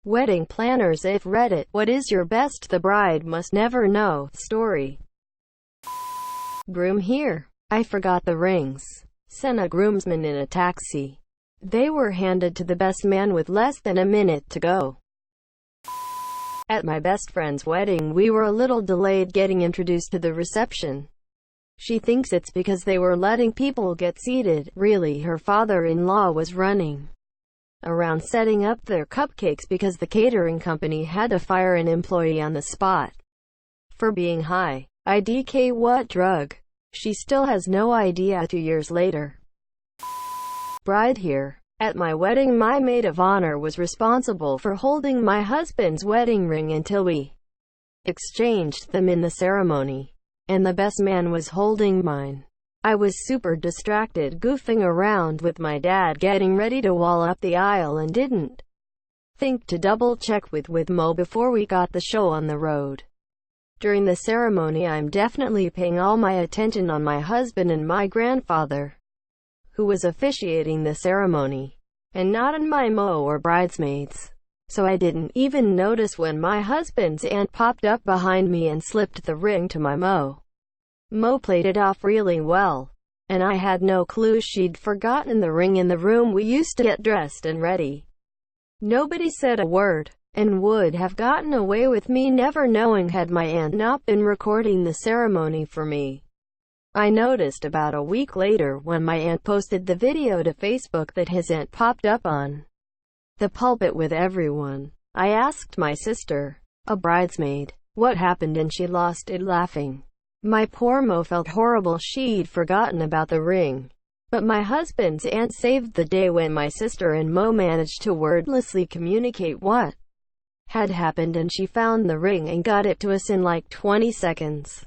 Wedding planners if Reddit. What is your best the bride must never know story? Groom here. I forgot the rings. Sent a groomsman in a taxi. They were handed to the best man with less than a minute to go. At my best friend's wedding, we were a little delayed getting introduced to the reception. She thinks it's because they were letting people get seated. Really, her father-in-law was running around setting up their cupcakes because the catering company had to fire an employee on the spot for being high. IDK what drug? She still has no idea 2 years later. Bride here. At my wedding, my maid of honor was responsible for holding my husband's wedding ring until we exchanged them in the ceremony, and the best man was holding mine. I was super distracted goofing around with my dad getting ready to wall up the aisle and didn't think to double check with Mo before we got the show on the road. During the ceremony, I'm definitely paying all my attention on my husband and my grandfather, who was officiating the ceremony, and not on my Mo or bridesmaids. So I didn't even notice when my husband's aunt popped up behind me and slipped the ring to my Mo. Mo played it off really well, and I had no clue she'd forgotten the ring in the room we used to get dressed and ready. Nobody said a word, and would have gotten away with me never knowing had my aunt not been recording the ceremony for me. I noticed about a week later when my aunt posted the video to Facebook that his aunt popped up on the pulpit with everyone. I asked my sister, a bridesmaid, what happened, and she lost it laughing. My poor Mo felt horrible. She'd forgotten about the ring. But my husband's aunt saved the day when my sister and Mo managed to wordlessly communicate what had happened, and she found the ring and got it to us in like 20 seconds.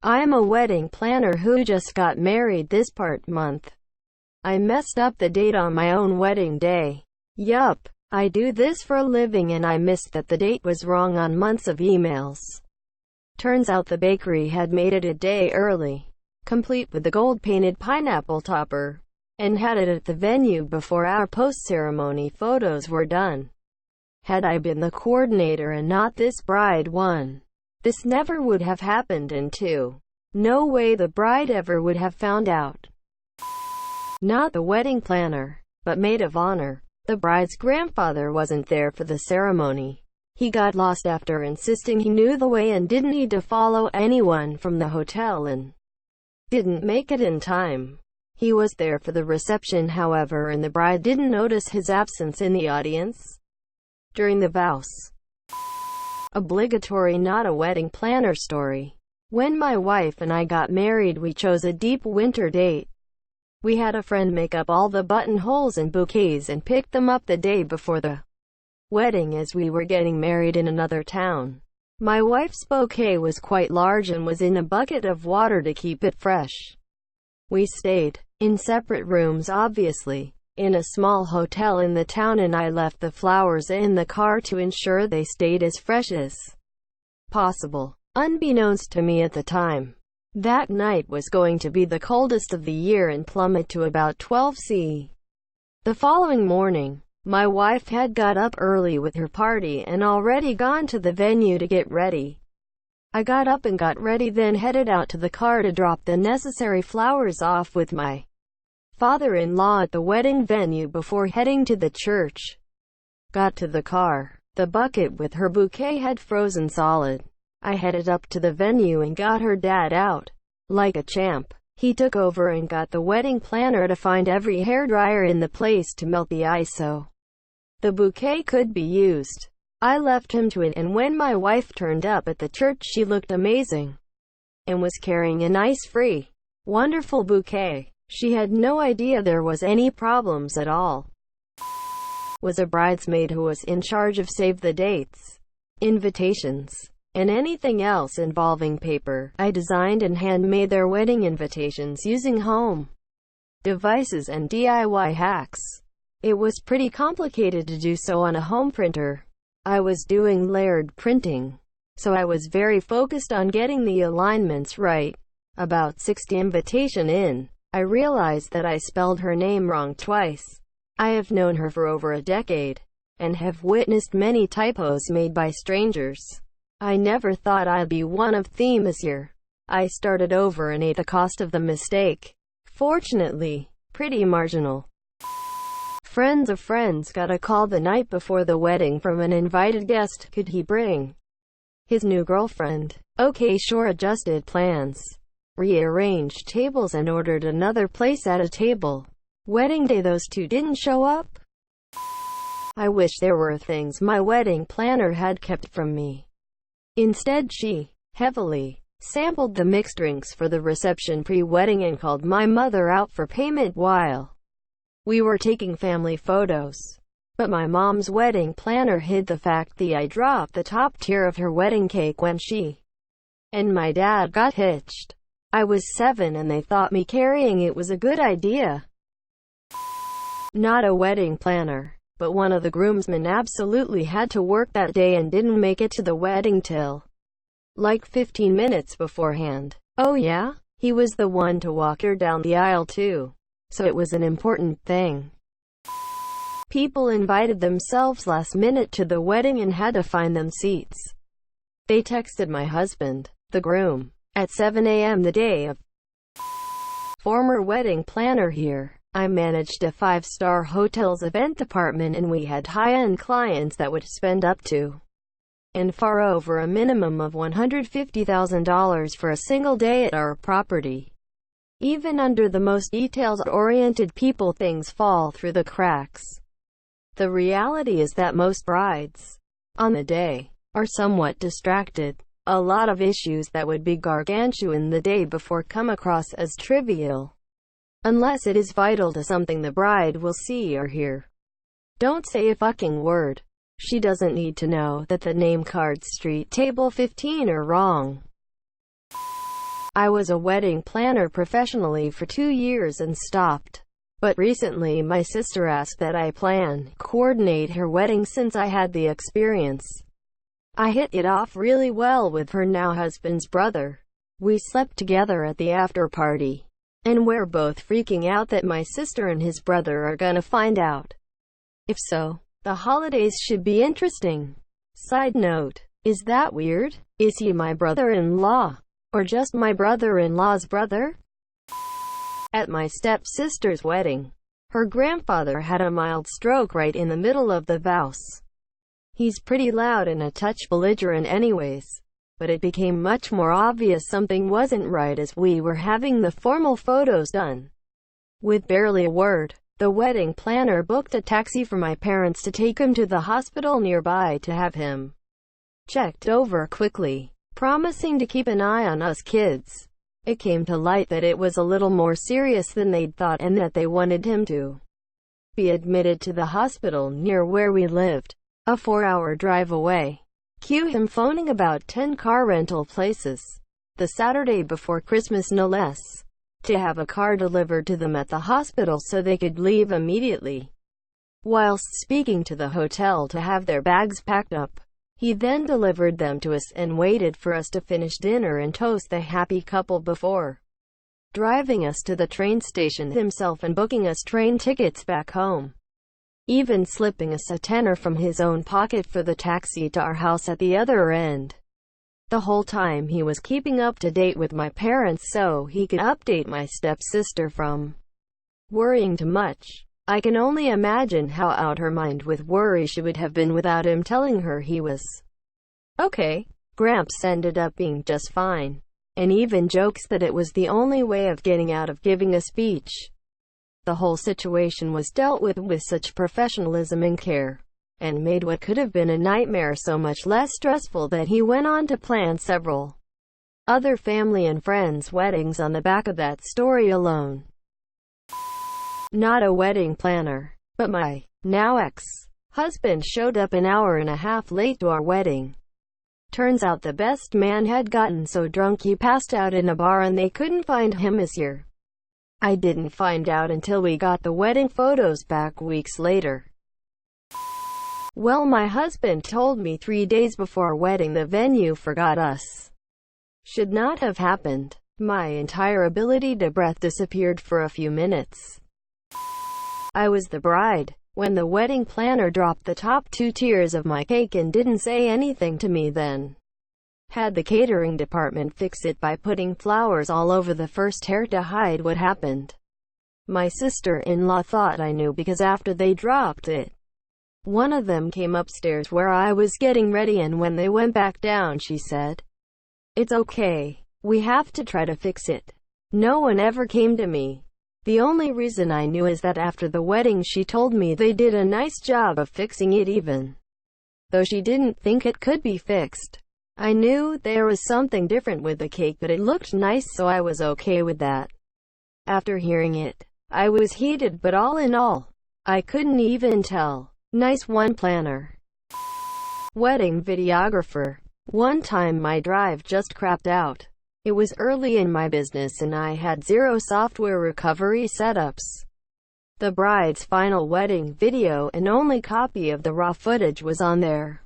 I'm a wedding planner who just got married this month. I messed up the date on my own wedding day. Yup, I do this for a living and I missed that the date was wrong on months of emails. Turns out the bakery had made it a day early, complete with the gold-painted pineapple topper, and had it at the venue before our post-ceremony photos were done. Had I been the coordinator and not this bride, 1, this never would have happened, and 2, no way the bride ever would have found out. Not the wedding planner, but maid of honor. The bride's grandfather wasn't there for the ceremony. He got lost after insisting he knew the way and didn't need to follow anyone from the hotel, and didn't make it in time. He was there for the reception, however, and the bride didn't notice his absence in the audience during the vows. Obligatory not a wedding planner story. When my wife and I got married, we chose a deep winter date. We had a friend make up all the buttonholes and bouquets and picked them up the day before the wedding, as we were getting married in another town. My wife's bouquet was quite large and was in a bucket of water to keep it fresh. We stayed in separate rooms, obviously, in a small hotel in the town, and I left the flowers in the car to ensure they stayed as fresh as possible. Unbeknownst to me at the time, that night was going to be the coldest of the year and plummet to about 12 C. The following morning, my wife had got up early with her party and already gone to the venue to get ready. I got up and got ready, then headed out to the car to drop the necessary flowers off with my father-in-law at the wedding venue before heading to the church. Got to the car. The bucket with her bouquet had frozen solid. I headed up to the venue and got her dad out. Like a champ, he took over and got the wedding planner to find every hairdryer in the place to melt the ice so the bouquet could be used. I left him to it, and when my wife turned up at the church, she looked amazing and was carrying a nice, free, wonderful bouquet. She had no idea there was any problems at all. Was a bridesmaid who was in charge of save the dates, invitations, and anything else involving paper. I designed and handmade their wedding invitations using home devices and DIY hacks. It was pretty complicated to do so on a home printer. I was doing layered printing, so I was very focused on getting the alignments right. About 60 invitation in, I realized that I spelled her name wrong twice. I have known her for over a decade, and have witnessed many typos made by strangers. I never thought I'd be one of them this year. I started over and ate the cost of the mistake. Fortunately, pretty marginal. Friends of friends got a call the night before the wedding from an invited guest. Could he bring his new girlfriend? Okay, sure. Adjusted plans, rearranged tables, and ordered another place at a table. Wedding day, those two didn't show up. I wish there were things my wedding planner had kept from me. Instead, she heavily sampled the mixed drinks for the reception pre-wedding and called my mother out for payment while we were taking family photos. But my mom's wedding planner hid the fact that I dropped the top tier of her wedding cake when she and my dad got hitched. I was 7 and they thought me carrying it was a good idea. Not a wedding planner, but one of the groomsmen absolutely had to work that day and didn't make it to the wedding till like 15 minutes beforehand. Oh yeah? He was the one to walk her down the aisle too. So it was an important thing. People invited themselves last minute to the wedding and had to find them seats. They texted my husband, the groom, at 7 a.m. the day of. Former wedding planner here. I managed a 5-star hotel's event department and we had high-end clients that would spend up to and far over a minimum of $150,000 for a single day at our property. Even under the most details-oriented people, things fall through the cracks. The reality is that most brides on the day are somewhat distracted. A lot of issues that would be gargantuan the day before come across as trivial, unless it is vital to something the bride will see or hear. Don't say a fucking word. She doesn't need to know that the name cards street table 15 are wrong. I was a wedding planner professionally for 2 years and stopped. But recently my sister asked that I coordinate her wedding since I had the experience. I hit it off really well with her now husband's brother. We slept together at the after party. And we're both freaking out that my sister and his brother are gonna find out. If so, the holidays should be interesting. Side note, is that weird? Is he my brother-in-law? Or just my brother-in-law's brother? At my stepsister's wedding, her grandfather had a mild stroke right in the middle of the vows. He's pretty loud and a touch belligerent anyways, but it became much more obvious something wasn't right as we were having the formal photos done. With barely a word, the wedding planner booked a taxi for my parents to take him to the hospital nearby to have him checked over quickly, promising to keep an eye on us kids. It came to light that it was a little more serious than they'd thought and that they wanted him to be admitted to the hospital near where we lived, a 4-hour drive away. Cue him phoning about 10 car rental places, the Saturday before Christmas no less, to have a car delivered to them at the hospital so they could leave immediately. Whilst speaking to the hotel to have their bags packed up, he then delivered them to us and waited for us to finish dinner and toast the happy couple before driving us to the train station himself and booking us train tickets back home. Even slipping us a tenner from his own pocket for the taxi to our house at the other end. The whole time he was keeping up to date with my parents so he could update my stepsister from worrying too much. I can only imagine how out her mind with worry she would have been without him telling her he was okay. Gramps ended up being just fine, and even jokes that it was the only way of getting out of giving a speech. The whole situation was dealt with such professionalism and care, and made what could have been a nightmare so much less stressful that he went on to plan several other family and friends' weddings on the back of that story alone. Not a wedding planner, but my now ex-husband showed up an hour and a half late to our wedding. Turns out the best man had gotten so drunk he passed out in a bar and they couldn't find him this year. I didn't find out until we got the wedding photos back weeks later. Well, my husband told me 3 days before our wedding the venue forgot us. Should not have happened. My entire ability to breathe disappeared for a few minutes. I was the bride. when the wedding planner dropped the top 2 tiers of my cake and didn't say anything to me then. Had the catering department fix it by putting flowers all over the first hair to hide what happened. My sister-in-law thought I knew because after they dropped it, one of them came upstairs where I was getting ready, and when they went back down she said, "It's okay. We have to try to fix it." No one ever came to me. The only reason I knew is that after the wedding she told me they did a nice job of fixing it, even though she didn't think it could be fixed. I knew there was something different with the cake, but it looked nice, so I was okay with that. After hearing it, I was heated, but all in all, I couldn't even tell. Nice one, planner. Wedding videographer. One time my drive just crapped out. It was early in my business and I had zero software recovery setups. The bride's final wedding video and only copy of the raw footage was on there,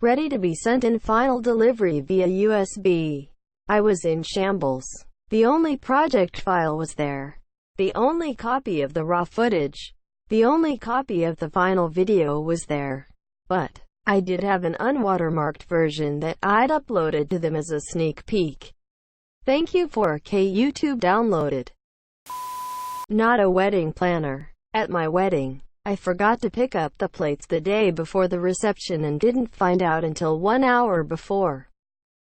ready to be sent in final delivery via USB. I was in shambles. The only project file was there. The only copy of the raw footage. The only copy of the final video was there. But I did have an unwatermarked version that I'd uploaded to them as a sneak peek. Thank you, 4K YouTube downloaded. Not a wedding planner. At my wedding, I forgot to pick up the plates the day before the reception and didn't find out until 1 hour before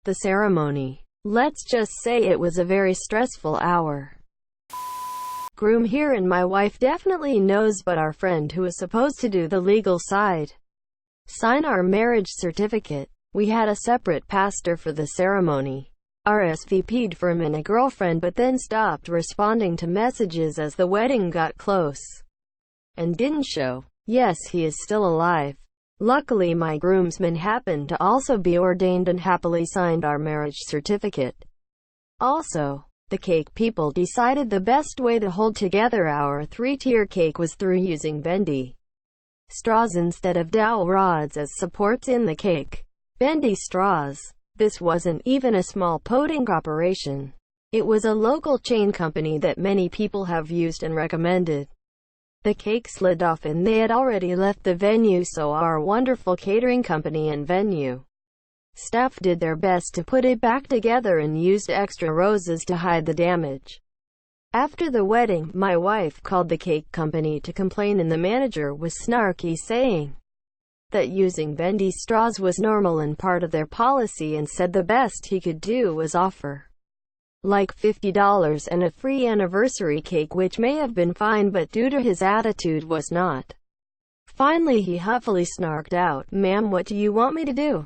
the ceremony. Let's just say it was a very stressful hour. Groom here, and my wife definitely knows, but our friend who is supposed to do the legal side sign our marriage certificate. We had a separate pastor for the ceremony. RSVP'd for him and a girlfriend, but then stopped responding to messages as the wedding got close and didn't show. Yes, he is still alive. Luckily my groomsman happened to also be ordained and happily signed our marriage certificate. Also, the cake people decided the best way to hold together our 3-tier cake was through using bendy straws instead of dowel rods as supports in the cake. Bendy straws. This wasn't even a small podunk operation. It was a local chain company that many people have used and recommended. The cake slid off and they had already left the venue, so our wonderful catering company and venue staff did their best to put it back together and used extra roses to hide the damage. After the wedding, my wife called the cake company to complain, and the manager was snarky, saying that using bendy straws was normal and part of their policy, and said the best he could do was offer like $50 and a free anniversary cake, which may have been fine, but due to his attitude was not. Finally he huffily snarked out, "Ma'am, what do you want me to do?"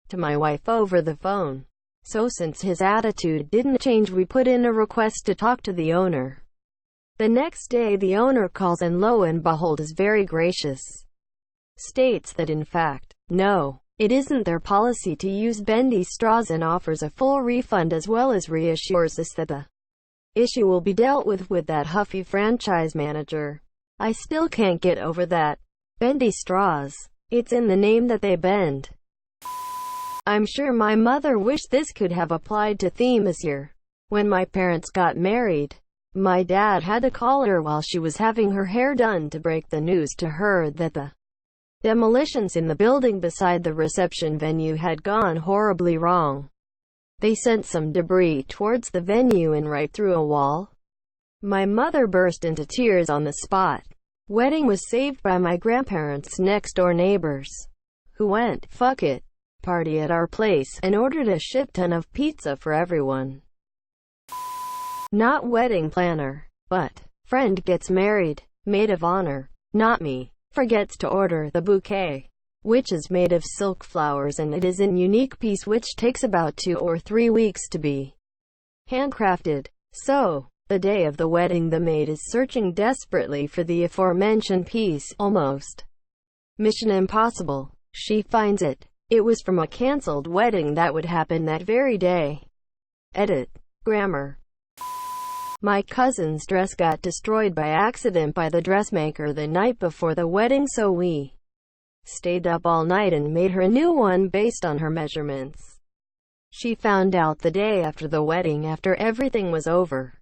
to my wife over the phone. So since his attitude didn't change, we put in a request to talk to the owner. The next day the owner calls, and lo and behold is very gracious. States that in fact, no, it isn't their policy to use bendy straws, and offers a full refund, as well as reassures us that the issue will be dealt with that huffy franchise manager. I still can't get over that. Bendy straws. It's in the name that they bend. I'm sure my mother wished this could have applied to theme this year. When my parents got married, my dad had to call her while she was having her hair done to break the news to her that the demolitions in the building beside the reception venue had gone horribly wrong. They sent some debris towards the venue and right through a wall. My mother burst into tears on the spot. Wedding was saved by my grandparents' next-door neighbors, who went, "Fuck it" party at our place, and ordered a shit ton of pizza for everyone. Not wedding planner, but friend gets married, maid of honor, not me, forgets to order the bouquet, which is made of silk flowers, and it is a unique piece which takes about 2 or 3 weeks to be handcrafted. So, the day of the wedding, the maid is searching desperately for the aforementioned piece, almost mission impossible. She finds it. It was from a cancelled wedding that would happen that very day. Edit. Grammar. My cousin's dress got destroyed by accident by the dressmaker the night before the wedding, so we stayed up all night and made her a new one based on her measurements. She found out the day after the wedding, after everything was over.